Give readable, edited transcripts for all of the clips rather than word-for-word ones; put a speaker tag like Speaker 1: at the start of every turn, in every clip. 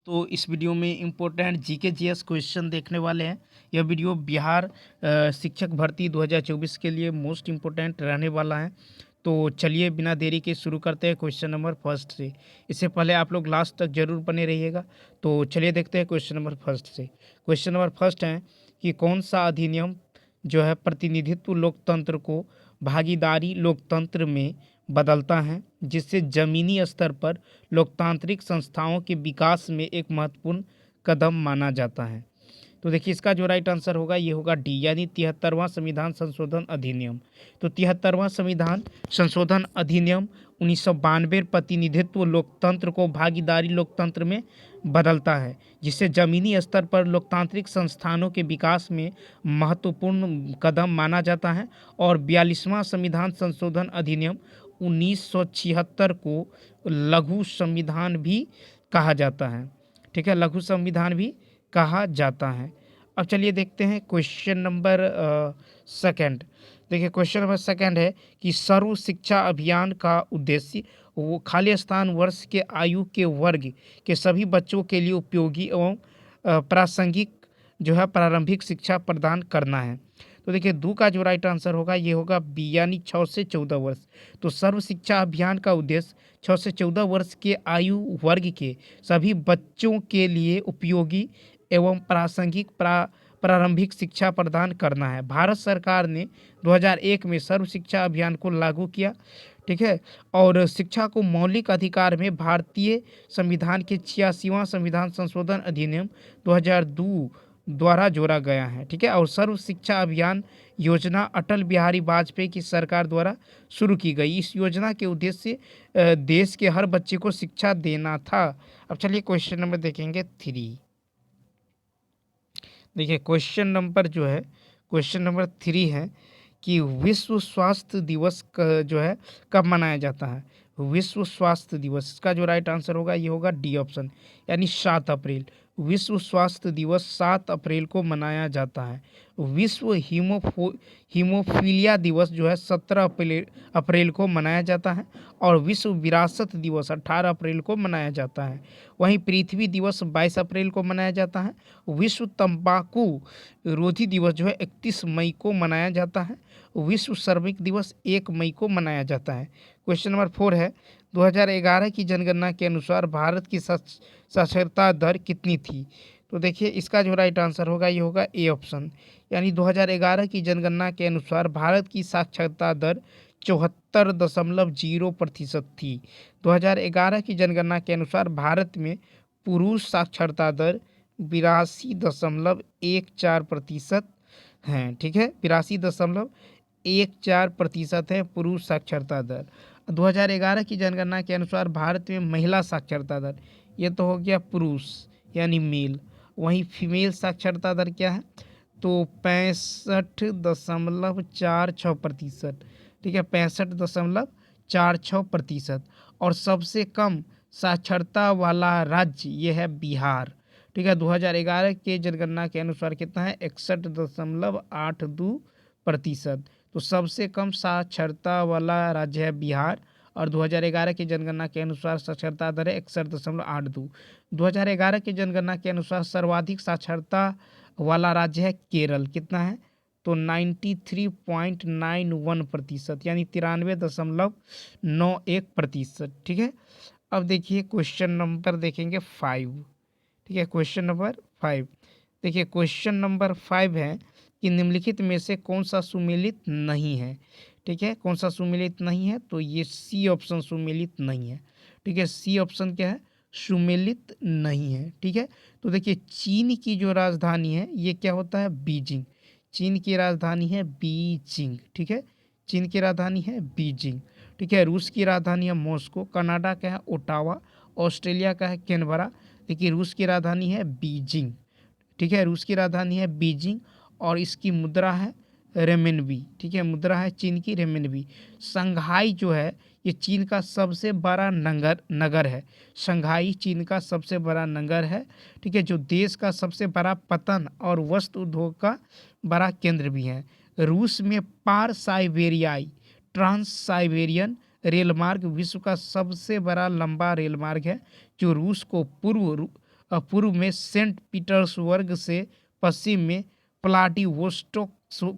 Speaker 1: तो इस वीडियो में इम्पोर्टेंट जीके जीएस क्वेश्चन देखने वाले हैं। यह वीडियो बिहार शिक्षक भर्ती 2024 के लिए मोस्ट इम्पोर्टेंट रहने वाला है। तो चलिए बिना देरी के शुरू करते हैं क्वेश्चन नंबर फर्स्ट से। इससे पहले आप लोग लास्ट तक जरूर बने रहिएगा। तो चलिए देखते हैं क्वेश्चन नंबर फर्स्ट से। क्वेश्चन नंबर फर्स्ट है कि कौन सा अधिनियम जो है प्रतिनिधित्व लोकतंत्र को भागीदारी लोकतंत्र में बदलता है, जिससे जमीनी स्तर पर लोकतांत्रिक संस्थाओं के विकास में एक महत्वपूर्ण कदम माना जाता है। तो देखिए इसका जो राइट आंसर होगा ये होगा डी, यानी 73वां संविधान संशोधन अधिनियम। तो 73वां संविधान संशोधन अधिनियम 1992 प्रतिनिधित्व लोकतंत्र को भागीदारी लोकतंत्र में बदलता है, जिससे जमीनी स्तर पर लोकतांत्रिक संस्थानों के विकास में महत्वपूर्ण कदम माना जाता है। और 42वां संविधान संशोधन अधिनियम 1976 को लघु संविधान भी कहा जाता है। ठीक है, लघु संविधान भी कहा जाता है। अब चलिए देखते हैं क्वेश्चन नंबर सेकंड। देखिए क्वेश्चन नंबर सेकंड है कि सर्व शिक्षा अभियान का उद्देश्य वो खाली स्थान वर्ष के आयु के वर्ग के सभी बच्चों के लिए उपयोगी एवं प्रासंगिक जो है प्रारंभिक शिक्षा प्रदान करना है। तो देखिए दो का जो राइट आंसर होगा ये होगा बी, यानी 6 से 14 वर्ष। तो सर्व शिक्षा अभियान का उद्देश्य 6 से 14 वर्ष के आयु वर्ग के सभी बच्चों के लिए उपयोगी एवं प्रासंगिक प्रारंभिक शिक्षा प्रदान करना है। भारत सरकार ने 2001 में सर्व शिक्षा अभियान को लागू किया। ठीक है, और शिक्षा को मौलिक अधिकार में भारतीय संविधान के 86वां संविधान संशोधन अधिनियम 2002 द्वारा जोड़ा गया है। ठीक है, और सर्व शिक्षा अभियान योजना अटल बिहारी वाजपेयी की सरकार द्वारा शुरू की गई। इस योजना के उद्देश्य देश के हर बच्चे को शिक्षा देना था। अब चलिए क्वेश्चन नंबर देखेंगे 3। देखिए क्वेश्चन नंबर जो है क्वेश्चन नंबर 3 है कि विश्व स्वास्थ्य दिवस जो है कब मनाया जाता है। विश्व स्वास्थ्य दिवस, इसका जो राइट आंसर होगा ये होगा डी ऑप्शन, यानी 7 अप्रैल। विश्व स्वास्थ्य दिवस 7 अप्रैल को मनाया जाता है। विश्व हीमोफीलिया दिवस जो है 17 अप्रैल को मनाया जाता है। और विश्व विरासत दिवस 18 अप्रैल को मनाया जाता है। वहीं पृथ्वी दिवस 22 अप्रैल को मनाया जाता है। विश्व तंबाकू रोधी दिवस जो है 31 मई को मनाया जाता है। विश्व श्रमिक दिवस 1 मई को मनाया जाता है। क्वेश्चन नंबर 4 है 2011 की जनगणना के अनुसार भारत की साक्षरता दर कितनी थी। तो देखिए इसका जो राइट आंसर होगा ये होगा ए ऑप्शन, यानी 2011 की जनगणना के अनुसार भारत की साक्षरता दर 74.0% थी। 2011 की जनगणना के अनुसार भारत में पुरुष साक्षरता दर 82.14% हैं। ठीक है, 82.14% है पुरुष साक्षरता दर। 2011 की जनगणना के अनुसार भारत में महिला साक्षरता दर, ये तो हो गया पुरुष यानी मेल। वहीं फीमेल साक्षरता दर क्या है, तो 65.46%। ठीक है, 65.46%। और सबसे कम साक्षरता वाला राज्य ये है बिहार। ठीक है, 2011 के जनगणना के अनुसार कितना है 61.82%। तो सबसे कम साक्षरता वाला राज्य है बिहार। और 2011 की जनगणना के अनुसार साक्षरता दर है 61.82। 2011 की जनगणना के अनुसार सर्वाधिक साक्षरता वाला राज्य है केरल, कितना है, तो 93.91%, यानी 93.91%। ठीक है, अब देखिए क्वेश्चन नंबर देखेंगे 5। ठीक है, क्वेश्चन नंबर 5। देखिए क्वेश्चन नंबर 5 है कि निम्नलिखित में से कौन सा सुमेलित नहीं है। ठीक है, कौन सा सुमेलित नहीं है, तो ये सी ऑप्शन सुमेलित नहीं है। ठीक है, सी ऑप्शन क्या है, सुमेलित नहीं है। ठीक है, तो देखिए चीन की जो राजधानी है ये क्या होता है, बीजिंग। चीन की राजधानी है बीजिंग। ठीक है, चीन की राजधानी है बीजिंग। ठीक है, रूस की राजधानी है मॉस्को। कनाडा का है ओटावा। ऑस्ट्रेलिया का है कैनबरा। देखिए रूस की राजधानी है बीजिंग। ठीक है, रूस की राजधानी है बीजिंग और इसकी मुद्रा है रेमिनबी। ठीक है, मुद्रा है चीन की रेमिनबी। शंघाई जो है ये चीन का सबसे बड़ा नगर है। शंघाई चीन का सबसे बड़ा नगर है। ठीक है, जो देश का सबसे बड़ा पतन और वस्त्र उद्योग का बड़ा केंद्र भी है। रूस में पार साइबेरियाई ट्रांस साइबेरियन रेलमार्ग विश्व का सबसे बड़ा लंबा रेलमार्ग है, जो रूस को पूर्व पूर्व में सेंट पीटर्सबर्ग से पश्चिम में व्लादिवोस्टोक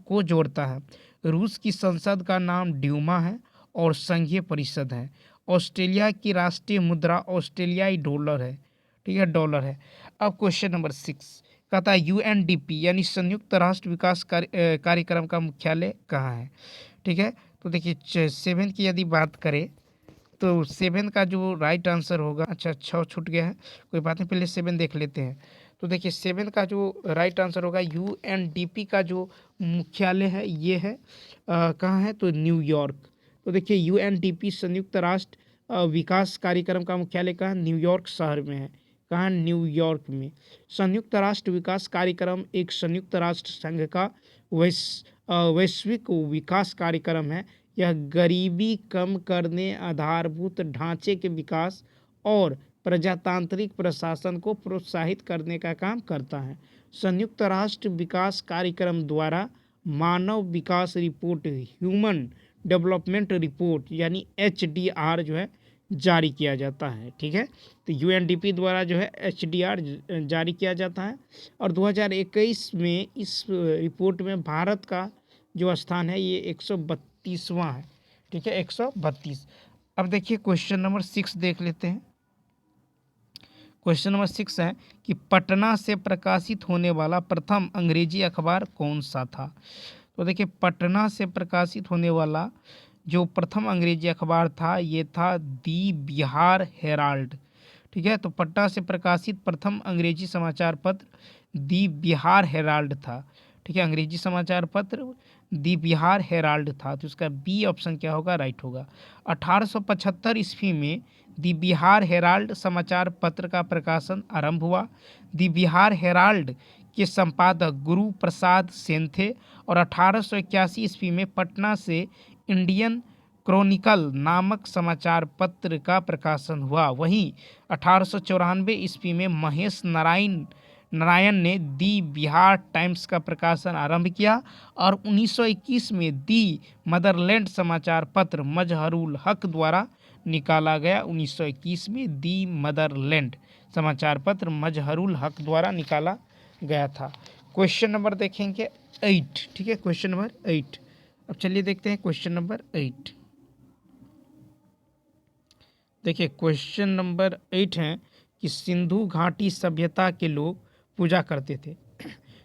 Speaker 1: को जोड़ता है। रूस की संसद का नाम ड्यूमा है और संघीय परिषद है। ऑस्ट्रेलिया की राष्ट्रीय मुद्रा ऑस्ट्रेलियाई डॉलर है, ठीक है, डॉलर है। अब क्वेश्चन नंबर 6 कहता है यूएनडीपी यानी संयुक्त राष्ट्र विकास कार्यक्रम का मुख्यालय कहाँ है, ठीक है। तो देखिए 7 की यदि बात करें तो 7 का जो राइट आंसर होगा, अच्छा 6 छूट गया है, कोई बात नहीं, पहले 7 देख लेते हैं। तो देखिए 7 का जो राइट आंसर होगा यूएनडीपी का जो मुख्यालय है ये है कहाँ है, तो न्यूयॉर्क। तो देखिए यूएनडीपी संयुक्त राष्ट्र विकास कार्यक्रम का मुख्यालय कहाँ, न्यूयॉर्क शहर में है। कहाँ, न्यूयॉर्क में। संयुक्त राष्ट्र विकास कार्यक्रम एक संयुक्त राष्ट्र संघ का वैश्विक विकास कार्यक्रम है। यह गरीबी कम करने, आधारभूत ढांचे के विकास और प्रजातांत्रिक प्रशासन को प्रोत्साहित करने का काम करता है। संयुक्त राष्ट्र विकास कार्यक्रम द्वारा मानव विकास रिपोर्ट, ह्यूमन डेवलपमेंट रिपोर्ट यानी HDR जो है जारी किया जाता है, ठीक है। तो यूएनडीपी द्वारा जो है HDR जारी किया जाता है और 2021 में इस रिपोर्ट में भारत का जो स्थान है ये 132वां है, ठीक है, 132। अब देखिए क्वेश्चन नंबर 6 देख लेते हैं। क्वेश्चन नंबर 6 है कि पटना से प्रकाशित होने वाला प्रथम अंग्रेजी अखबार कौन सा था। तो देखिए पटना से प्रकाशित होने वाला जो प्रथम अंग्रेजी अखबार था ये था दी बिहार हेराल्ड, ठीक है। तो पटना से प्रकाशित प्रथम अंग्रेजी समाचार पत्र दी बिहार हेराल्ड था, ठीक है। अंग्रेजी समाचार पत्र दी बिहार हेराल्ड था, तो इसका बी ऑप्शन क्या होगा, राइट होगा। 1875 ईस्वी में दी बिहार हेराल्ड समाचार पत्र का प्रकाशन आरंभ हुआ। दी बिहार हेराल्ड के संपादक गुरु प्रसाद सेन थे और 1881 ईस्वी में पटना से इंडियन क्रॉनिकल नामक समाचार पत्र का प्रकाशन हुआ। वहीं 1894 ईस्वी में महेश नारायण ने दी बिहार टाइम्स का प्रकाशन आरंभ किया और 1921 में दी मदरलैंड समाचार पत्र मजहरुल हक द्वारा निकाला गया। 1921 में दी मदरलैंड समाचार पत्र मजहरुल हक द्वारा निकाला गया था। क्वेश्चन नंबर देखेंगे 8, ठीक है, क्वेश्चन नंबर 8। अब चलिए देखते हैं क्वेश्चन नंबर 8। देखिए क्वेश्चन नंबर 8 है कि सिंधु घाटी सभ्यता के लोग पूजा करते थे।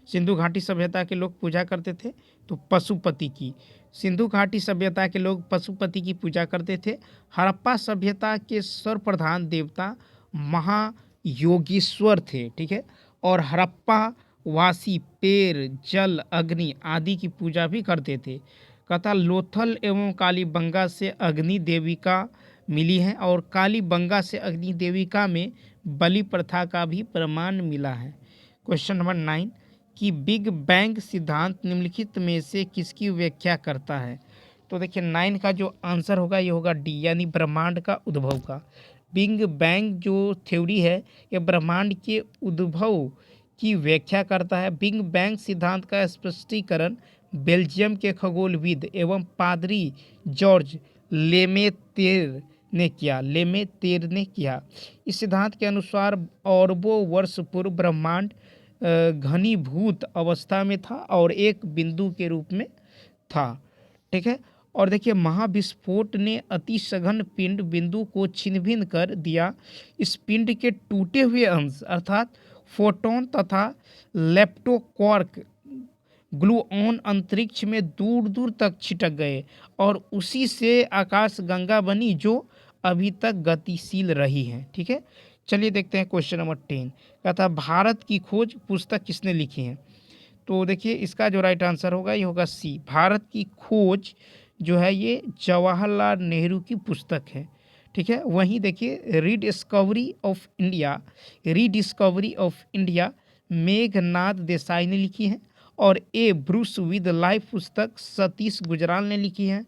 Speaker 1: सिंधु घाटी सभ्यता के लोग पूजा करते थे तो पशुपति की। सिंधु घाटी सभ्यता के लोग पशुपति की पूजा करते थे। हड़प्पा सभ्यता के सर्वप्रधान देवता महायोगेश्वर थे, ठीक है। और हड़प्पा वासी पेड़, जल, अग्नि आदि की पूजा भी करते थे। कथा लोथल एवं कालीबंगा से अग्नि देविका मिली है और कालीबंगा से अग्नि देविका में बलि प्रथा का भी प्रमाण मिला है। क्वेश्चन नंबर 9 कि बिग बैंग सिद्धांत निम्नलिखित में से किसकी व्याख्या करता है। तो देखिए 9 का जो आंसर होगा ये होगा डी यानी ब्रह्मांड का उद्भव का। बिग बैंग जो थ्योरी है ये ब्रह्मांड के उद्भव की व्याख्या करता है। बिग बैंग सिद्धांत का स्पष्टीकरण बेल्जियम के खगोलविद एवं पादरी जॉर्ज लेमेतेर ने किया। इस सिद्धांत के अनुसार अरबों वर्ष पूर्व ब्रह्मांड घनीभूत अवस्था में था और एक बिंदु के रूप में था, ठीक है। और देखिए महाविस्फोट ने अति सघन पिंड बिंदु को छिन्न भिन्न कर दिया। इस पिंड के टूटे हुए अंश अर्थात फोटोन तथा लेप्टोक्वार्क ग्लूऑन अंतरिक्ष में दूर दूर तक छिटक गए और उसी से आकाशगंगा बनी जो अभी तक गतिशील रही है, ठीक है। चलिए देखते हैं क्वेश्चन नंबर 10 कहता है भारत की खोज पुस्तक किसने लिखी है। तो देखिए इसका जो राइट आंसर होगा ये होगा सी। भारत की खोज जो है ये जवाहरलाल नेहरू की पुस्तक है, ठीक है। वहीं देखिए rediscovery of India Meghnad Desai ने लिखी है और ए ब्रूस विद लाइफ पुस्तक सतीश गुजराल ने लिखी है।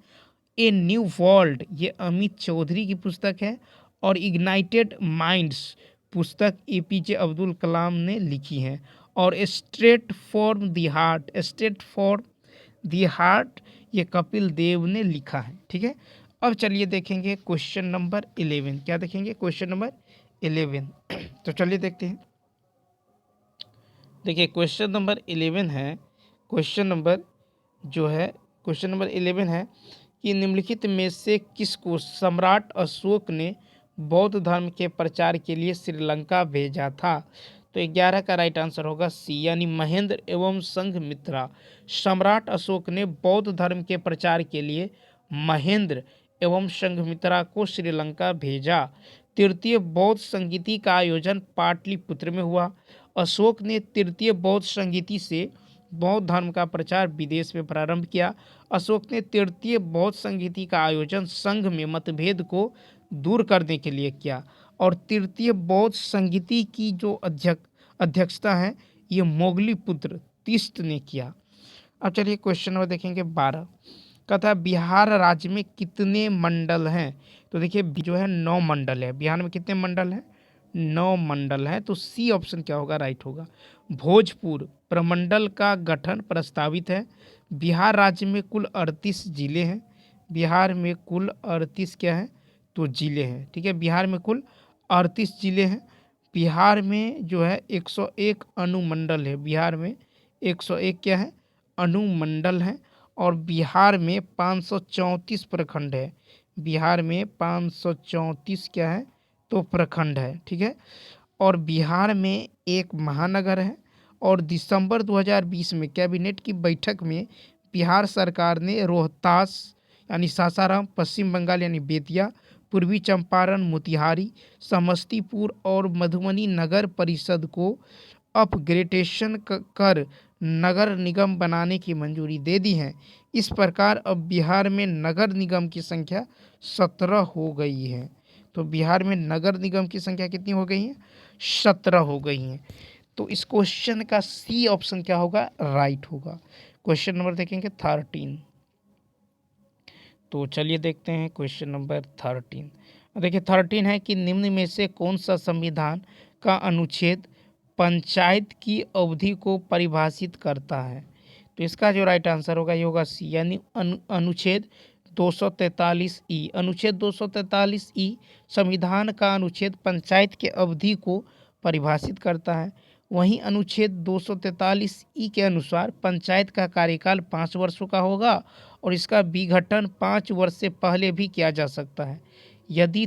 Speaker 1: ए न्यू वर्ल्ड ये अमित चौधरी की पुस्तक है और इग्नाइटेड माइंड्स पुस्तक APJ अब्दुल कलाम ने लिखी है और स्ट्रेट फॉर द हार्ट ये कपिल देव ने लिखा है, ठीक है। अब चलिए देखेंगे क्वेश्चन नंबर 11। क्या देखेंगे क्वेश्चन नंबर 11 तो चलिए देखते हैं। देखिए क्वेश्चन नंबर 11 है, क्वेश्चन नंबर जो है क्वेश्चन नंबर 11 है कि निम्नलिखित में से किसको सम्राट अशोक ने बौद्ध धर्म के प्रचार के लिए श्रीलंका भेजा था? तो 11 का राइट आंसर होगा सी, यानी महेंद्र एवं संघमित्रा। सम्राट अशोक ने बौद्ध धर्म के प्रचार के लिए महेंद्र एवं संघमित्रा को श्रीलंका भेजा। तृतीय बौद्ध संगीति का आयोजन पाटलिपुत्र में हुआ। अशोक ने तृतीय बौद्ध संगीति से बौद्ध धर्म का प्रचार विदेश में प्रारंभ किया। अशोक ने तृतीय बौद्ध संगीति का आयोजन संघ में मतभेद को दूर करने के लिए किया और तृतीय बौद्ध संगीति की जो अध्यक्षता है ये मोगलीपुत्र तीस्त ने किया। अब चलिए क्वेश्चन नंबर देखेंगे 12 का था बिहार राज्य में कितने मंडल हैं? तो देखिए जो है 9 मंडल है। बिहार में कितने मंडल हैं? 9 मंडल है। तो सी ऑप्शन क्या होगा? राइट होगा। भोजपुर प्रमंडल का गठन प्रस्तावित है। बिहार राज्य में कुल 38 जिले हैं। बिहार में कुल 38 क्या है? तो जिले हैं। ठीक है, बिहार में कुल 38 जिले हैं। बिहार में जो है 101 अनुमंडल है। बिहार में 101 क्या है? अनुमंडल है। और बिहार में 534 प्रखंड है। बिहार में 534 क्या है? तो प्रखंड है। ठीक है, और बिहार में एक महानगर है। और दिसंबर 2020 में कैबिनेट की बैठक में बिहार सरकार ने रोहतास यानी सासाराम, पश्चिम बंगाल यानी बेतिया, पूर्वी चंपारण, मोतिहारी, समस्तीपुर और मधुबनी नगर परिषद को अपग्रेडेशन कर नगर निगम बनाने की मंजूरी दे दी है। इस प्रकार अब बिहार में नगर निगम की संख्या 17 हो गई है। तो बिहार में नगर निगम की संख्या कितनी हो गई है? 17 हो गई है। तो इस क्वेश्चन का सी ऑप्शन क्या होगा? राइट होगा। क्वेश्चन नंबर देखेंगे 13। तो चलिए देखते हैं क्वेश्चन नंबर 13। देखिए 13 है कि निम्न में से कौन सा संविधान का अनुच्छेद पंचायत की अवधि को परिभाषित करता है? तो इसका जो राइट आंसर होगा ये होगा सी, यानी अनुच्छेद 243 ई। अनुच्छेद 243 ई संविधान का अनुच्छेद पंचायत के अवधि को परिभाषित करता है। वहीं अनुच्छेद 243 ई के अनुसार पंचायत का कार्यकाल 5 वर्षों का होगा और इसका विघटन 5 वर्ष से पहले भी किया जा सकता है यदि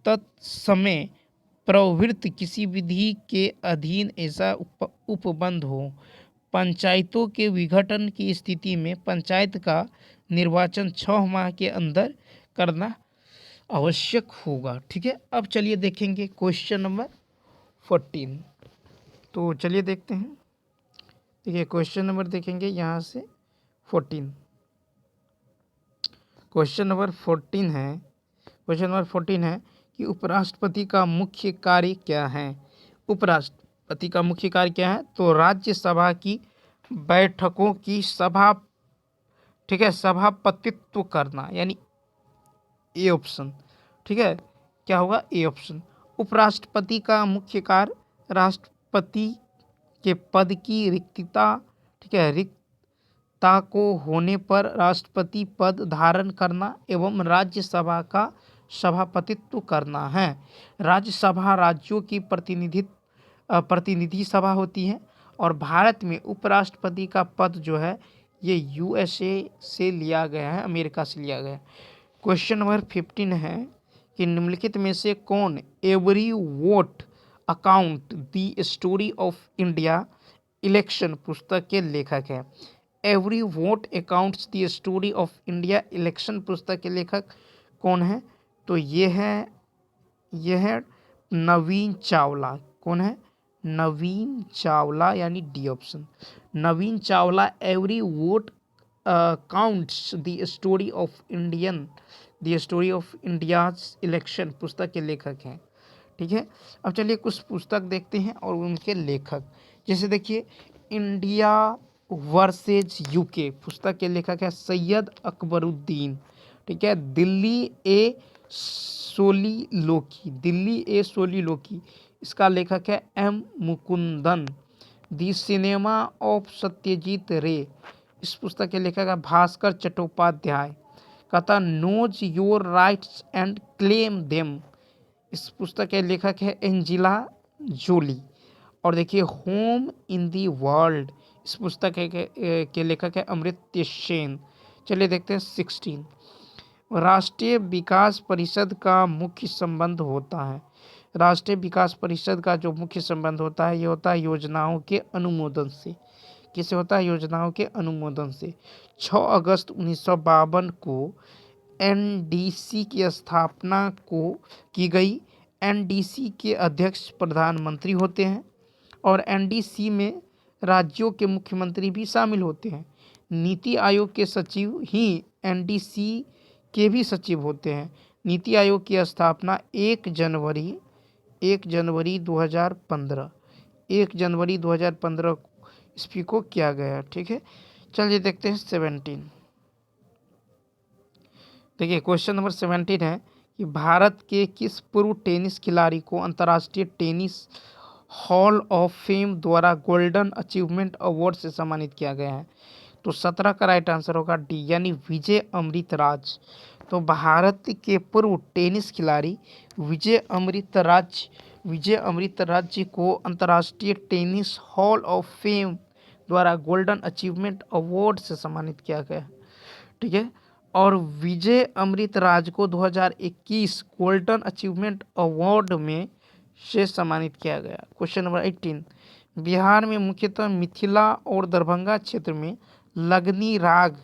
Speaker 1: तत्समय प्रवृत्त किसी विधि के अधीन ऐसा उपबंध हो। पंचायतों के विघटन की स्थिति में पंचायत का निर्वाचन 6 माह के अंदर करना आवश्यक होगा। ठीक है, अब चलिए देखेंगे क्वेश्चन नंबर 14। तो चलिए देखते हैं। देखिए क्वेश्चन नंबर देखेंगे यहाँ से 14। क्वेश्चन नंबर 14 है, क्वेश्चन नंबर 14 है कि उपराष्ट्रपति का मुख्य कार्य क्या है? उपराष्ट्रपति का मुख्य कार्य क्या है? तो राज्यसभा की बैठकों की सभापतित्व करना, यानी ए ऑप्शन। ठीक है, क्या होगा? A option. उपराष्ट्रपति का मुख्य कार्य राष्ट्रपति के पद की रिक्तता, ठीक है, रिक्तता को होने पर राष्ट्रपति पद धारण करना एवं राज्यसभा का सभापतित्व करना है। राज्यसभा राज्यों की प्रतिनिधि सभा होती है और भारत में उपराष्ट्रपति का पद जो है ये यूएसए से लिया गया है, अमेरिका से लिया गया है। क्वेश्चन नंबर 15 है कि निम्नलिखित में से कौन every vote account the story of India election पुस्तक के लेखक है? Every vote accounts the story of India election पुस्तक के लेखक कौन है? तो ये है नवीन चावला। कौन है? नवीन चावला, यानी D option. Naveen Chawla every vote counts the story of India's election पुस्तक के लेखक हैं। ठीक है, अब चलिए कुछ पुस्तक देखते हैं और उनके लेखक। जैसे देखिए इंडिया वर्सेज यूके पुस्तक के लेखक है सैयद अकबरुद्दीन। ठीक है, दिल्ली ए सोलीलोकी इसका लेखक है M Mukundan. The cinema of Satyajit Ray इस पुस्तक के लेखक है भास्कर चट्टोपाध्याय। कहता knows your rights and claim them इस पुस्तक के लेखक है एंजिला जोली। और देखिए होम इन दी वर्ल्ड, इस पुस्तक के लेखक है अमर्त्य सेन। चलिए देखते हैं 16। राष्ट्रीय विकास परिषद का मुख्य संबंध होता है। राष्ट्रीय विकास परिषद का जो मुख्य संबंध होता है ये होता है योजनाओं के अनुमोदन से। किसे होता है? योजनाओं के अनुमोदन से। 6 अगस्त 1952 को एनडीसी की स्थापना को की गई। एनडीसी के अध्यक्ष प्रधानमंत्री होते हैं और एनडीसी में राज्यों के मुख्यमंत्री भी शामिल होते हैं। नीति आयोग के सचिव ही एनडीसी के भी सचिव होते हैं। नीति आयोग की स्थापना 1 जनवरी 2015 ईस्वी को किया गया। ठीक है, चलिए देखते हैं 17। देखिए क्वेश्चन नंबर 17 है कि भारत के किस पूर्व टेनिस खिलाड़ी को अंतर्राष्ट्रीय टेनिस हॉल ऑफ फेम द्वारा गोल्डन अचीवमेंट अवार्ड से सम्मानित किया गया है? तो 17 का राइट आंसर होगा डी, यानी विजय अमृतराज। तो भारत के पूर्व टेनिस खिलाड़ी विजय अमृतराज जी को अंतर्राष्ट्रीय टेनिस हॉल ऑफ फेम द्वारा गोल्डन अचीवमेंट अवार्ड से सम्मानित किया गया। ठीक है, और विजय अमृतराज को 2021 गोल्डन अचीवमेंट अवार्ड में से सम्मानित किया गया। Question number 18। बिहार में मुख्यतः मिथिला और दरभंगा क्षेत्र में लगनी राग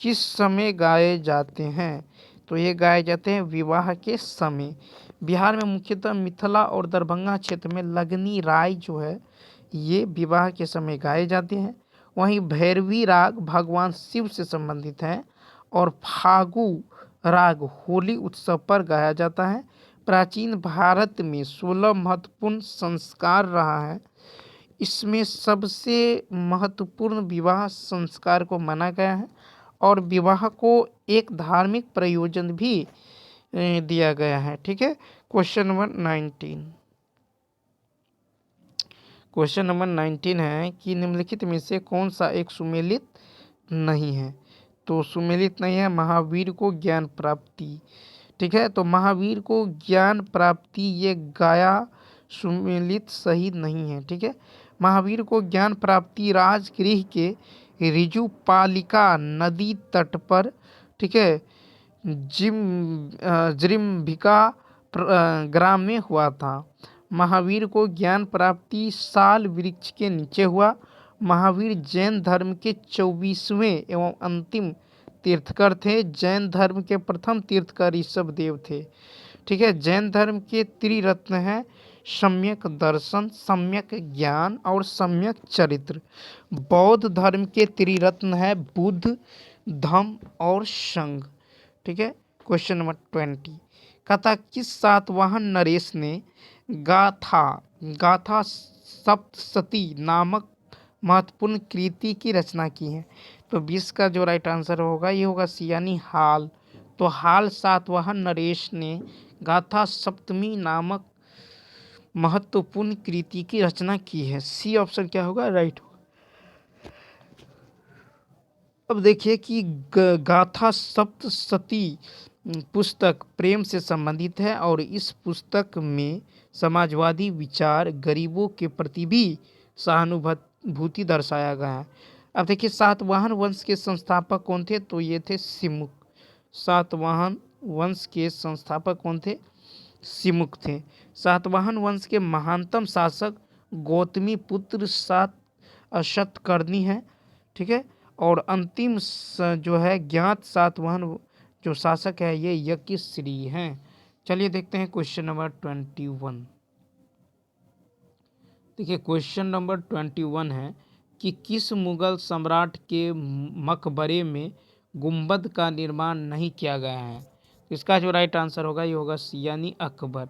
Speaker 1: किस समय गाए जाते हैं? तो ये गाए जाते हैं विवाह के समय। बिहार में मुख्यतः मिथिला और दरभंगा क्षेत्र में लगनी राग जो है ये विवाह के समय गाए जाते हैं। वहीं भैरवी राग भगवान शिव से संबंधित है और फागु राग होली उत्सव पर गाया जाता है। प्राचीन भारत में 16 महत्वपूर्ण संस्कार रहा है। इसमें सबसे महत्वपूर्ण विवाह संस्कार को माना गया है और विवाह को एक धार्मिक प्रयोजन भी दिया गया है। ठीक है, क्वेश्चन नंबर 19 है कि निम्नलिखित में से कौन सा एक सुमेलित नहीं है? तो सुमेलित नहीं है महावीर को ज्ञान प्राप्ति। ठीक है, तो महावीर को ज्ञान प्राप्ति ये गाया सुमेलित सही नहीं है। ठीक है, महावीर को ज्ञान प्राप्ति राजगृह के ऋजुपालिका नदी तट पर, ठीक है, जृंभिका ग्राम में हुआ था। महावीर को ज्ञान प्राप्ति साल वृक्ष के नीचे हुआ। महावीर जैन धर्म के 24वें एवं अंतिम तीर्थकर थे। जैन धर्म के प्रथम तीर्थकर ऋषभदेव थे। ठीक है, जैन धर्म के त्रिरत्न हैं सम्यक दर्शन, सम्यक ज्ञान और सम्यक चरित्र। बौद्ध धर्म के त्रिरत्न है बुद्ध, धम्म और संघ। ठीक है, क्वेश्चन नंबर 20। कथा किस सातवाहन नरेश ने गाथा सप्तशती नामक महत्वपूर्ण कृति की रचना की है? तो 20 का जो राइट आंसर होगा ये होगा सी, यानी हाल। तो हाल सातवाहन नरेश ने गाथा सप्तमी नामक महत्वपूर्ण कृति की रचना की है। सी ऑप्शन क्या होगा? राइट होगा। अब देखिए कि गाथा सप्तशती पुस्तक प्रेम से संबंधित है और इस पुस्तक में समाजवादी विचार, गरीबों के प्रति भी सहानुभूति दर्शाया गया है। अब देखिए सातवाहन वंश के संस्थापक कौन थे? तो ये थे सिमुक। सातवाहन वंश के संस्थापक कौन थे? सिमुक थे। सातवाहन वंश के महानतम शासक गौतमी पुत्र सातकर्णी है। ठीक है, और अंतिम जो है ज्ञात सातवाहन जो शासक है ये यज्ञश्री हैं। चलिए देखते हैं क्वेश्चन नंबर 21। देखिए क्वेश्चन नंबर 21 है कि किस मुगल सम्राट के मकबरे में गुंबद का निर्माण नहीं किया गया है? तो इसका जो राइट आंसर होगा ये होगा सी, यानी अकबर।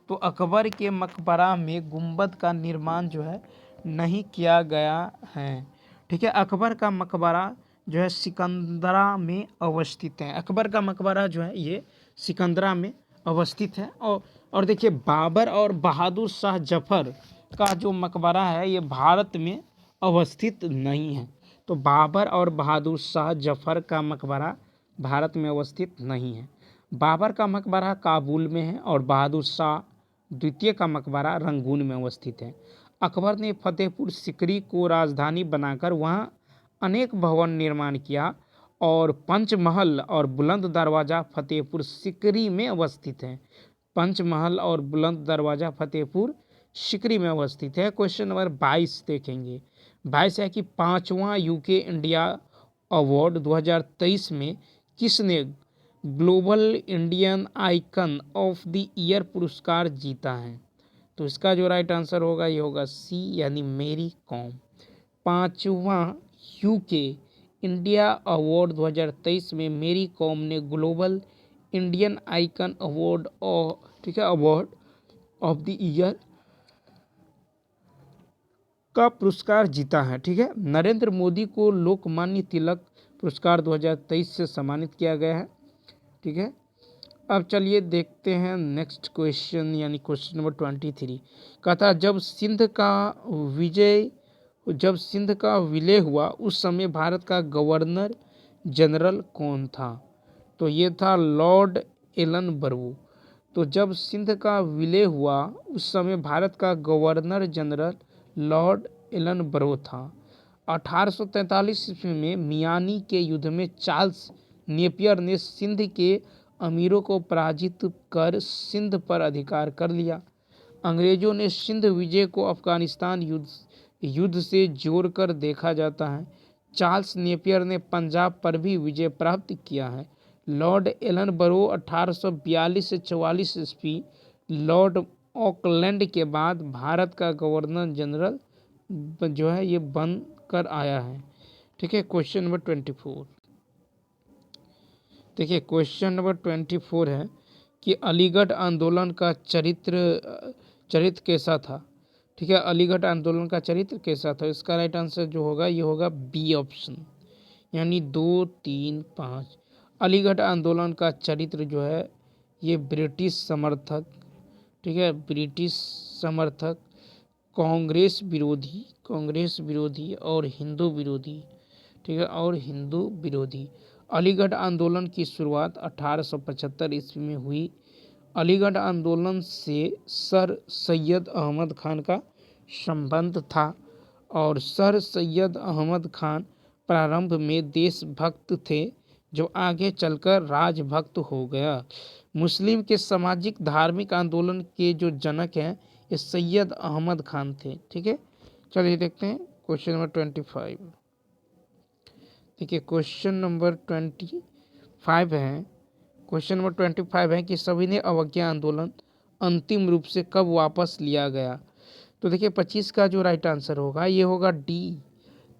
Speaker 1: तो अकबर के मकबरा में गुंबद का निर्माण जो है नहीं किया गया है। ठीक है, अकबर का मकबरा जो है सिकंदरा में अवस्थित है। अकबर का मकबरा जो है ये सिकंदरा में अवस्थित है। और देखिए बाबर और बहादुर शाह जफर का जो मकबरा है ये भारत में अवस्थित नहीं है। तो बाबर और बहादुर शाह जफर का मकबरा भारत में अवस्थित नहीं है। बाबर का मकबरा काबुल में है और बहादुर शाह द्वितीय का मकबरा रंगून में अवस्थित है। अकबर ने फतेहपुर सिकरी को राजधानी बनाकर वहां अनेक भवन निर्माण किया और पंचमहल और बुलंद दरवाजा फतेहपुर सिकरी में अवस्थित है। पंचमहल और बुलंद दरवाजा फतेहपुर सिकरी में अवस्थित है। क्वेश्चन नंबर 22 देखेंगे। 22 है कि 5वां यूके इंडिया अवार्ड 2023 में किसने global Indian icon of the year पुरस्कार जीता है? तो इसका जो राइट आंसर होगा ये होगा सी, यानी मेरी कॉम। 5वां यूके इंडिया अवार्ड 2023 में मेरी कॉम ने ग्लोबल इंडियन आइकन अवार्ड ठीक है, अवार्ड ऑफ द ईयर का पुरस्कार जीता है। ठीक है, नरेंद्र मोदी को लोकमान्य तिलक पुरस्कार 2023 से सम्मानित किया गया है। ठीक है, अब चलिए देखते हैं नेक्स्ट क्वेश्चन, यानी क्वेश्चन नंबर 23। कहता जब सिंध का विलय हुआ उस समय भारत का गवर्नर जनरल कौन था? तो ये था लॉर्ड एलन बरू। तो जब सिंध का विलय हुआ उस समय भारत का गवर्नर जनरल लॉर्ड एलन बरू था। 1843 ईस्वी में मियानी के युद्ध में चार्ल्स नेपियर ने सिंध के अमीरों को पराजित कर सिंध पर अधिकार कर लिया। अंग्रेजों ने सिंध विजय को अफगानिस्तान युद्ध से जोड़कर देखा जाता है। चार्ल्स नेपियर ने पंजाब पर भी विजय प्राप्त किया है। लॉर्ड एलन बरो 1842 से 44 ईस्वी लॉर्ड ऑकलैंड के बाद भारत का गवर्नर जनरल जो है ये बन कर आया है। ठीक है, क्वेश्चन नंबर 24 देखिए। क्वेश्चन नंबर 24 है कि अलीगढ़ आंदोलन का चरित्र कैसा था? ठीक है, अलीगढ़ आंदोलन का चरित्र कैसा था? इसका राइट आंसर जो होगा ये होगा बी ऑप्शन, यानी 2, 3, 5। अलीगढ़ आंदोलन का चरित्र जो है ये ब्रिटिश समर्थक, ठीक है, ब्रिटिश समर्थक, कांग्रेस विरोधी और हिंदू विरोधी, ठीक है, और हिंदू विरोधी। अलीगढ़ आंदोलन की शुरुआत 1875 ईस्वी में हुई। अलीगढ़ आंदोलन से सर सैयद अहमद खान का संबंध था और सर सैयद अहमद खान प्रारंभ में देशभक्त थे जो आगे चलकर राजभक्त हो गया। मुस्लिम के सामाजिक धार्मिक आंदोलन के जो जनक हैं ये सैयद अहमद खान थे। ठीक है, चलिए देखते हैं क्वेश्चन नंबर 25। देखिए क्वेश्चन नंबर 25 है। क्वेश्चन नंबर 25 है कि सविनय अवज्ञा आंदोलन अंतिम रूप से कब वापस लिया गया? तो देखिए 25 का जो राइट आंसर होगा ये होगा डी।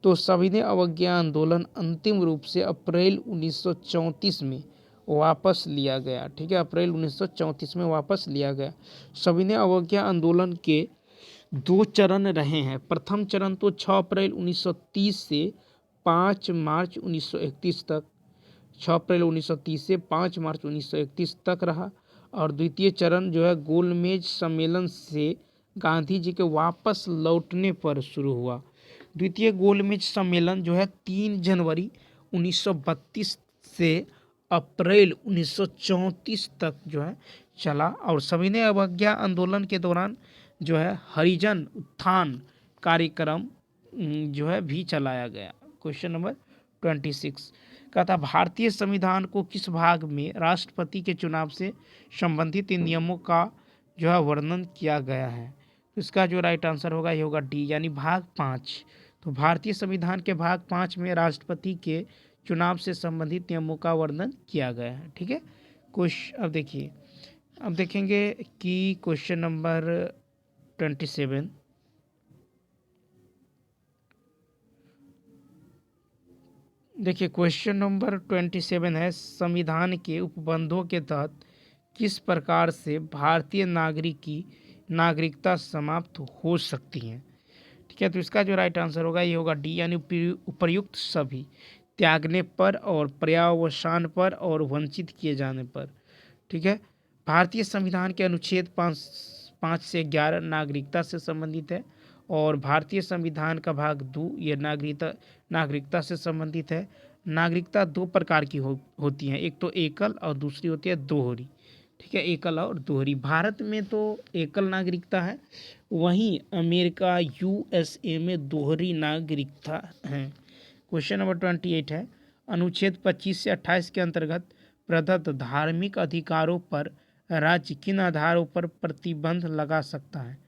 Speaker 1: तो सविनय अवज्ञा आंदोलन अंतिम रूप से अप्रैल 1934 में वापस लिया गया। ठीक है, अप्रैल 1934 में वापस लिया गया। सविनय अवज्ञा आंदोलन के 2 चरण रहे हैं। प्रथम चरण तो 6 अप्रैल 1930 से 5 मार्च 1931 तक, 6 अप्रैल 1930 से 5 मार्च 1931 तक रहा। और द्वितीय चरण जो है गोलमेज सम्मेलन से गांधी जी के वापस लौटने पर शुरू हुआ। द्वितीय गोलमेज सम्मेलन जो है 3 जनवरी 1932 से अप्रैल 1934 तक जो है चला। और सविनय अवज्ञा आंदोलन के दौरान जो है हरिजन उत्थान कार्यक्रम जो है भी चलाया गया। क्वेश्चन नंबर 26 कहता भारतीय संविधान को किस भाग में राष्ट्रपति के चुनाव से संबंधित इन नियमों का जो है वर्णन किया गया है? तो इसका जो राइट आंसर होगा ये होगा डी, यानी भाग 5। तो भारतीय संविधान के भाग 5 में राष्ट्रपति के चुनाव से संबंधित नियमों का वर्णन किया गया है। ठीक है, अब देखेंगे कि क्वेश्चन नंबर 27। देखिए क्वेश्चन नंबर 27 है संविधान के उपबंधों के तहत किस प्रकार से भारतीय नागरिक की नागरिकता समाप्त हो सकती है? ठीक है, तो इसका जो राइट आंसर होगा ये होगा डी, यानी उपर्युक्त सभी, त्यागने पर और पर्यावसान पर और वंचित किए जाने पर। ठीक है, भारतीय संविधान के अनुच्छेद 5 से 11 नागरिकता से संबंधित है और भारतीय संविधान का भाग 2 ये नागरिकता से संबंधित है। नागरिकता 2 प्रकार की होती हैं, एक तो एकल और दूसरी होती है दोहरी। ठीक है, एकल और दोहरी। भारत में तो एकल नागरिकता है, वहीं अमेरिका यूएसए में दोहरी नागरिकता है। क्वेश्चन नंबर 28 है, अनुच्छेद 25 से 28 के अंतर्गत प्रदत्त धार्मिक अधिकारों पर राज्य किन आधारों पर प्रतिबंध लगा सकता है?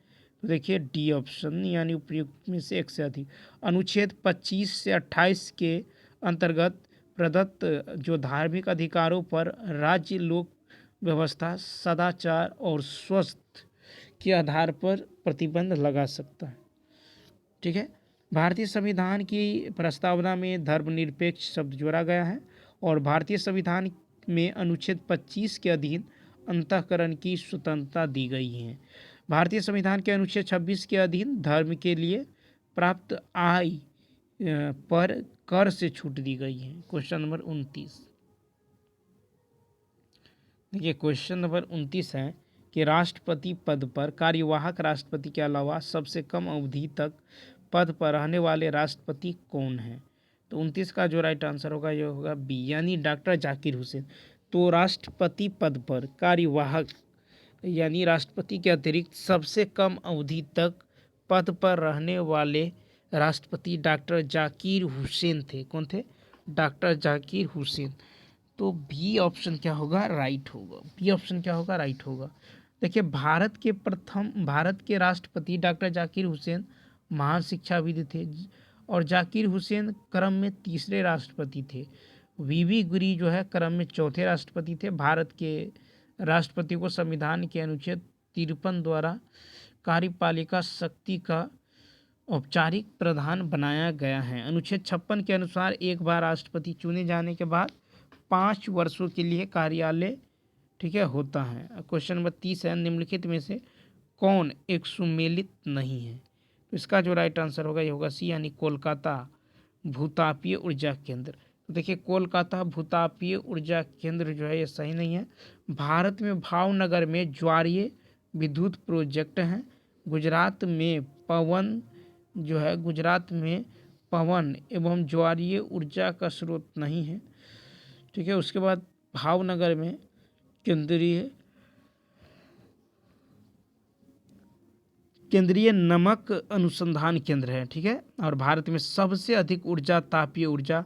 Speaker 1: तो देखिए डी ऑप्शन, यानी उपयुक्त में से एक से अधिक। अनुच्छेद 25 से 28 के अंतर्गत प्रदत्त जो धार्मिक अधिकारों पर राज्य लोक व्यवस्था, सदाचार और स्वस्थ के आधार पर प्रतिबंध लगा सकता है। ठीक है, भारतीय संविधान की प्रस्तावना में धर्मनिरपेक्ष शब्द जोड़ा गया है और भारतीय संविधान में अनुच्छेद 25 के अधीन अंतःकरण की स्वतंत्रता दी गई है। भारतीय संविधान के अनुच्छेद 26 के अधीन धर्म के लिए प्राप्त आय पर कर से छूट दी गई है। क्वेश्चन नंबर 29, देखिए क्वेश्चन नंबर 29 है कि राष्ट्रपति पद पर कार्यवाहक राष्ट्रपति के अलावा सबसे कम अवधि तक पद पर रहने वाले राष्ट्रपति कौन है? तो 29 का जो राइट आंसर होगा ये होगा बी, यानी डॉक्टर जाकिर हुसैन। तो राष्ट्रपति पद पर कार्यवाहक यानी राष्ट्रपति के अतिरिक्त सबसे कम अवधि तक पद पर रहने वाले राष्ट्रपति डॉक्टर जाकिर हुसैन थे। कौन थे? डॉक्टर जाकिर हुसैन। तो बी ऑप्शन क्या होगा? राइट होगा। बी ऑप्शन क्या होगा? राइट होगा। देखिए भारत के राष्ट्रपति डॉक्टर जाकिर हुसैन महान शिक्षाविद थे और जाकिर हुसैन क्रम में तीसरे राष्ट्रपति थे। वीवी गिरी जो है क्रम में चौथे राष्ट्रपति थे। भारत के राष्ट्रपति को संविधान के अनुच्छेद 53 द्वारा कार्यपालिका शक्ति का औपचारिक प्रधान बनाया गया है। अनुच्छेद 56 के अनुसार एक बार राष्ट्रपति चुने जाने के बाद 5 वर्षों के लिए कार्यालय ठीक है होता है। क्वेश्चन नंबर 30 है, निम्नलिखित में से कौन एक सुमेलित नहीं है? तो इसका जो राइट आंसर होगा ये होगा सी, यानी कोलकाता भूतापीय ऊर्जा केंद्र। तो देखिए कोलकाता भूतापीय ऊर्जा केंद्र जो है ये सही नहीं है। भारत में भावनगर में ज्वारीय विद्युत प्रोजेक्ट हैं। गुजरात में पवन एवं ज्वारीय ऊर्जा का स्रोत नहीं है। ठीक है, उसके बाद भावनगर में केंद्रीय नमक अनुसंधान केंद्र है। ठीक है, और भारत में सबसे अधिक ऊर्जा तापीय ऊर्जा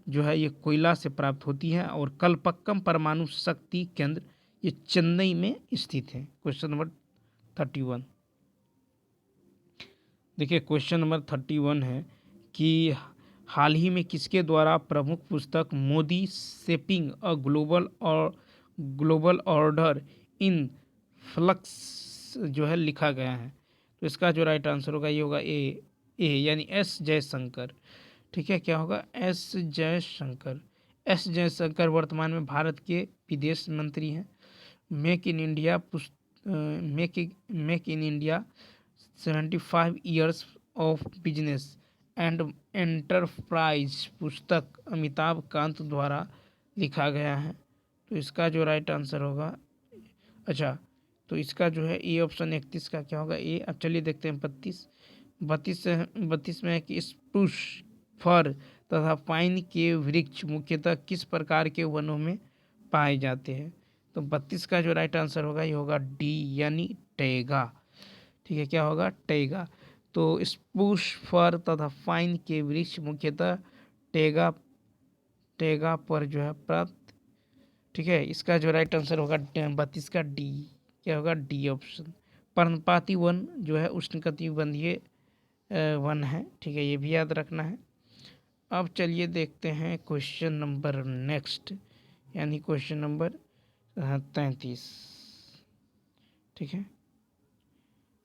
Speaker 1: जो है ये कोयला से प्राप्त होती है और कलपक्कम परमाणु शक्ति केंद्र ये चेन्नई में स्थित है। क्वेश्चन नंबर 31, देखिए क्वेश्चन नंबर 31 है कि हाल ही में किसके द्वारा प्रमुख पुस्तक Modi shaping a global order in flux जो है लिखा गया है? तो इसका जो राइट आंसर होगा ये होगा ए, यानी एस जयशंकर। ठीक है, क्या होगा? एस जयशंकर। एस जयशंकर वर्तमान में भारत के विदेश मंत्री हैं। Make in India 75 years of business and enterprise पुस्तक अमिताभ कांत द्वारा लिखा गया है। तो इसका जो राइट आंसर होगा, अच्छा तो इसका जो है ए ऑप्शन 31 का क्या होगा? ए। अब चलिए देखते हैं 32 में है कि स्प्रूस, फर तथा पाइन के वृक्ष मुख्यतः किस प्रकार के वनों में पाए जाते हैं? तो 32 का जो राइट आंसर होगा ये होगा डी, यानी टैगा। ठीक है, क्या होगा? टैगा। तो स्प्रूस, फर तथा पाइन के वृक्ष मुख्यतः टैगा पर जो है प्राप्त। ठीक है, इसका जो राइट आंसर होगा 32 का डी, क्या होगा? D option. पर्णपाती वन जो है उष्णकटिबंधीय वन है। ठीक है, ये भी याद रखना है। अब चलिए देखते हैं क्वेश्चन नंबर नेक्स्ट, यानी क्वेश्चन नंबर 33। ठीक है,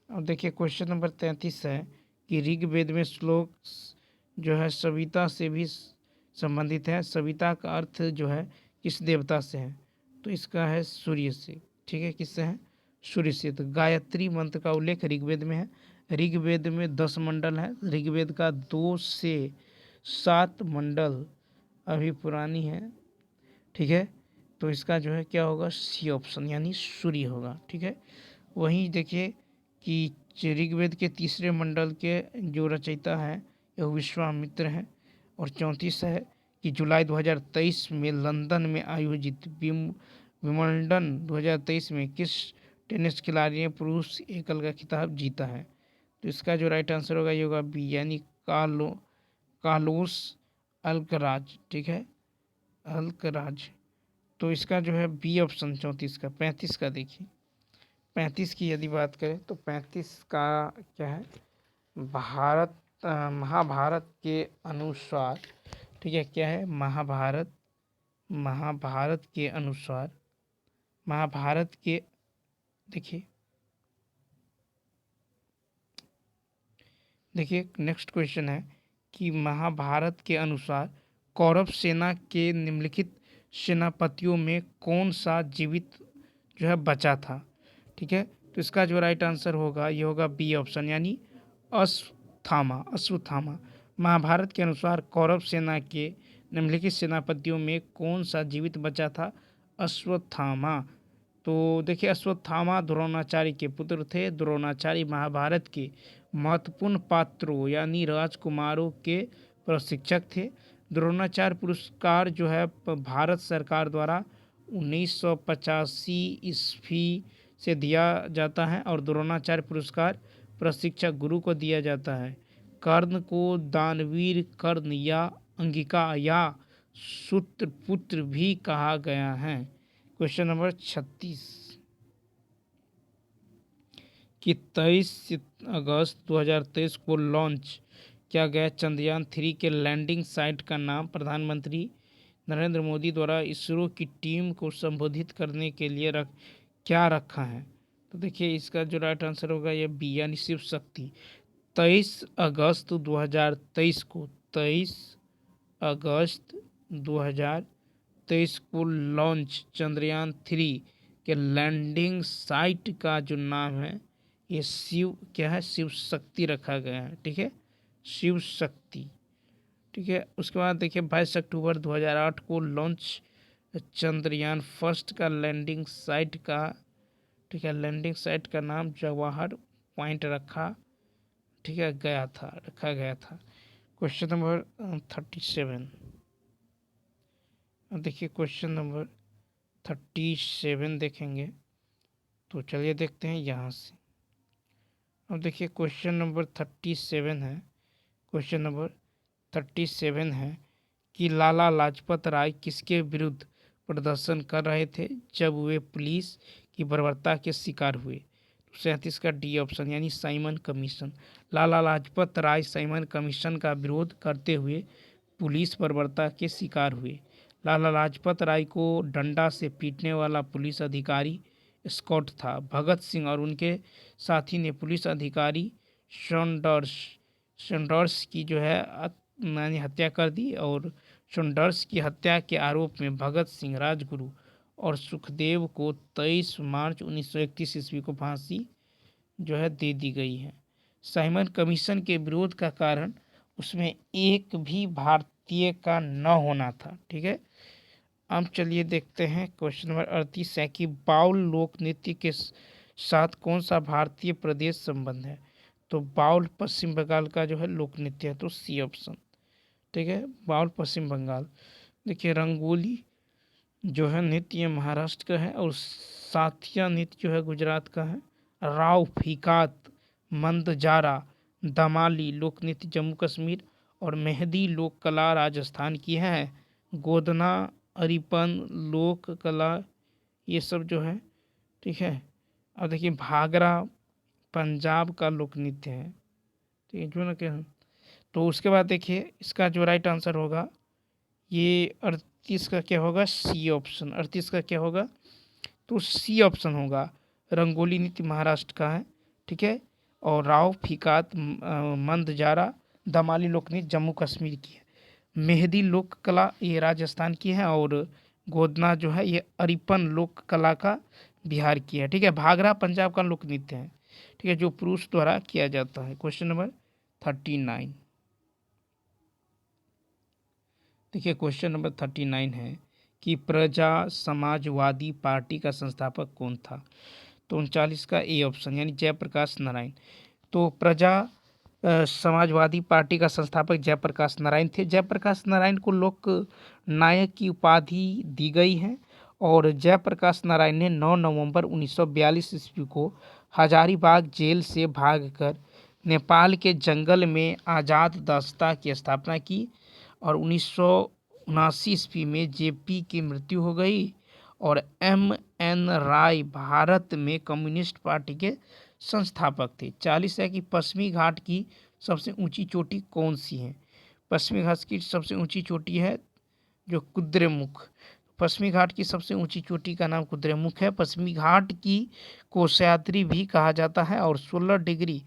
Speaker 1: अब देखिए क्वेश्चन नंबर 33 है कि ऋग्वेद में श्लोक जो है सविता से भी संबंधित है। सविता का अर्थ जो है किस देवता से है? तो इसका है सूर्य से। ठीक है, किससे है? सूर्य से। तो गायत्री मंत्र का उल्लेख ऋग्वेद में है। ऋग्वेद में 10 मंडल है। ऋग्वेद का 2 से 7 मंडल अभी पुरानी है। ठीक है, तो इसका जो है क्या होगा? सी ऑप्शन, यानी सूर्य होगा। ठीक है, वहीं देखिए कि ऋग्वेद के तीसरे मंडल के जो रचयिता है यह विश्वामित्र है। और 34 है कि जुलाई 2023 में लंदन में आयोजित विंबलडन 2023 में किस टेनिस खिलाड़ी ने पुरुष एकल का खिताब जीता है? तो इसका जो राइट आंसर होगा ये होगा बी, यानी कार्लोस अल्कराज। ठीक है, अल्कराज। तो इसका जो है बी ऑप्शन 34 का। 35 का देखिए, 35 की यदि बात करें तो 35 का क्या है, महाभारत के अनुसार, ठीक है, क्या है, महाभारत के अनुसार, महाभारत के, देखिए नेक्स्ट क्वेश्चन है कि महाभारत के अनुसार कौरव सेना के निम्नलिखित सेनापतियों में कौन सा जीवित जो है बचा था? ठीक है, तो इसका जो राइट आंसर होगा ये होगा बी ऑप्शन, यानी अश्वत्थामा। महाभारत के अनुसार कौरव सेना के निम्नलिखित सेनापतियों में कौन सा जीवित बचा था? अश्वत्थामा। तो देखिए, अश्वत्थामा द्रोणाचार्य के पुत्र थे। द्रोणाचार्य महाभारत के महत्वपूर्ण पात्रों यानी राजकुमारों के प्रशिक्षक थे। द्रोणाचार्य पुरस्कार जो है भारत सरकार द्वारा 1985 ईस्वी से दिया जाता है और द्रोणाचार्य पुरस्कार प्रशिक्षक गुरु को दिया जाता है। कर्ण को दानवीर कर्ण या अंगिका या सूत्रपुत्र भी कहा गया है। क्वेश्चन नंबर 36 कि 23 अगस्त 2023 को लॉन्च किया गया चंद्रयान 3 के लैंडिंग साइट का नाम प्रधानमंत्री नरेंद्र मोदी द्वारा इसरो की टीम को संबोधित करने के लिए क्या रखा है? तो देखिए, इसका जो राइट आंसर होगा ये बी, यानी शिव शक्ति। 23 अगस्त 2023 को 23 अगस्त 2023 को लॉन्च चंद्रयान 3 के लैंडिंग साइट का जो नाम है ये शिव क्या है, शिव शक्ति रखा गया है। ठीक है, शिव शक्ति। ठीक है, उसके बाद देखिए 22 अक्टूबर 2008 को लॉन्च चंद्रयान फर्स्ट का लैंडिंग साइट का, ठीक है, लैंडिंग साइट का नाम जवाहर पॉइंट रखा गया था। Question number 37। अब देखिए क्वेश्चन नंबर 37 देखेंगे, तो चलिए देखते हैं यहाँ से। अब देखिए क्वेश्चन नंबर 37 है, क्वेश्चन नंबर 37 है कि लाला लाजपत राय किसके विरुद्ध प्रदर्शन कर रहे थे जब वे पुलिस की बर्बरता के शिकार हुए? 37 का डी ऑप्शन, यानी Simon commission. Lala Lajpat Rai Simon commission का विरोध करते हुए पुलिस बर्बरता के शिकार हुए। लाला लाजपत राय को डंडा से पीटने वाला पुलिस अधिकारी स्कॉट था। भगत सिंह और उनके साथी ने पुलिस अधिकारी सैंडर्स की जो है हत्या कर दी और सैंडर्स की हत्या के आरोप में भगत सिंह, राजगुरु और सुखदेव को 23 मार्च 1931 ईस्वी को फांसी जो है दे दी गई है। साइमन कमीशन के विरोध का कारण उसमें एक भी भारतीय का न होना था। ठीक है, अब चलिए देखते हैं क्वेश्चन नंबर 38 है कि बाउल लोक नृत्य के साथ कौन सा भारतीय प्रदेश संबंध है? तो बाउल पश्चिम बंगाल का जो है लोक नृत्य है, तो सी ऑप्शन। ठीक है, बाउल पश्चिम बंगाल। देखिए रंगोली जो है नृत्य महाराष्ट्र का है और साथिया नृत्य जो है गुजरात का है। राव फीकात, मंदजारा, दमाली लोक नृत्य जम्मू कश्मीर और मेहंदी लोक कला राजस्थान की है। गोदना, अरिपन लोक कला ये सब जो है, ठीक है। अब देखिए भागरा पंजाब का लोक नृत्य है, ठीक है, जो ना क्या। तो उसके बाद देखिए इसका जो राइट आंसर होगा ये 38 का क्या होगा, सी ऑप्शन। 38 का क्या होगा, तो सी ऑप्शन होगा। रंगोली नृत्य महाराष्ट्र का है, ठीक है, और राव फीकात मंदजारा दमाली लोक नृत्य जम्मू कश्मीर की है। मेहंदी लोक कला ये राजस्थान की है और गोदना जो है ये अरिपन लोक कला का बिहार की है। ठीक है, भागरा पंजाब का लोक नृत्य है, ठीक है, जो पुरुष द्वारा किया जाता है। Question number 39। देखिए क्वेश्चन नंबर 39 है कि प्रजा समाजवादी पार्टी का संस्थापक कौन था? तो 39 का ए ऑप्शन, यानी जयप्रकाश नारायण। तो प्रजा समाजवादी पार्टी का संस्थापक जयप्रकाश नारायण थे। जयप्रकाश नारायण को लोक नायक की उपाधि दी गई है और जयप्रकाश नारायण ने 9 नवंबर 1942 ईस्वी को हजारीबाग जेल से भागकर नेपाल के जंगल में आज़ाद दस्ता की स्थापना की और 1979 ईस्वी में जेपी की मृत्यु हो गई और एम.एन. राय भारत में कम्युनिस्ट पार्टी के संस्थापक थे। 40 है कि पश्चिमी घाट की सबसे ऊंची चोटी कौन सी है? पश्चिमी घाट की सबसे ऊंची चोटी है जो कुद्रेमुख। पश्चिमी घाट की सबसे ऊंची चोटी का नाम कुद्रेमुख है। पश्चिमी घाट की को सह्याद्री भी कहा जाता है और 16 डिग्री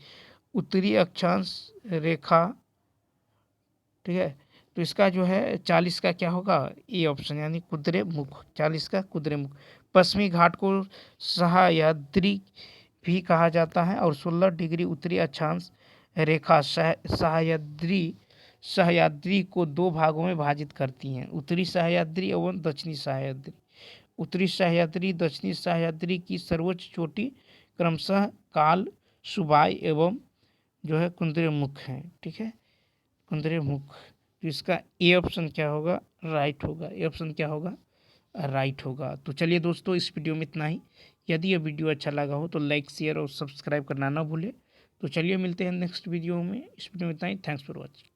Speaker 1: उत्तरी अक्षांश रेखा, ठीक है। तो इसका जो है 40 का क्या होगा? ए ऑप्शन यानी कुद्रेमुख। 40 का कुद्रेमुख। पश्चिमी घाट को सह्याद्री भी कहा जाता है और 16 डिग्री उत्तरी अक्षांश रेखा सह्याद्री को दो भागों में विभाजित करती हैं, उत्तरी सह्याद्री एवं दक्षिणी सह्याद्री। उत्तरी सह्याद्री दक्षिणी सह्याद्री की सर्वोच्च चोटी क्रमशः काल सुबाई एवं जो है कुद्रेमुख है, ठीक है, कुद्रेमुख। तो इसका ए ऑप्शन क्या होगा? राइट होगा। ए ऑप्शन क्या होगा? राइट होगा। तो चलिए दोस्तों, इस वीडियो में इतना ही। यदि यह वीडियो अच्छा लगा हो तो लाइक शेयर और सब्सक्राइब करना ना भूलें। तो चलिए मिलते हैं नेक्स्ट वीडियो में। इस वीडियो में इतना ही। Thanks for watching.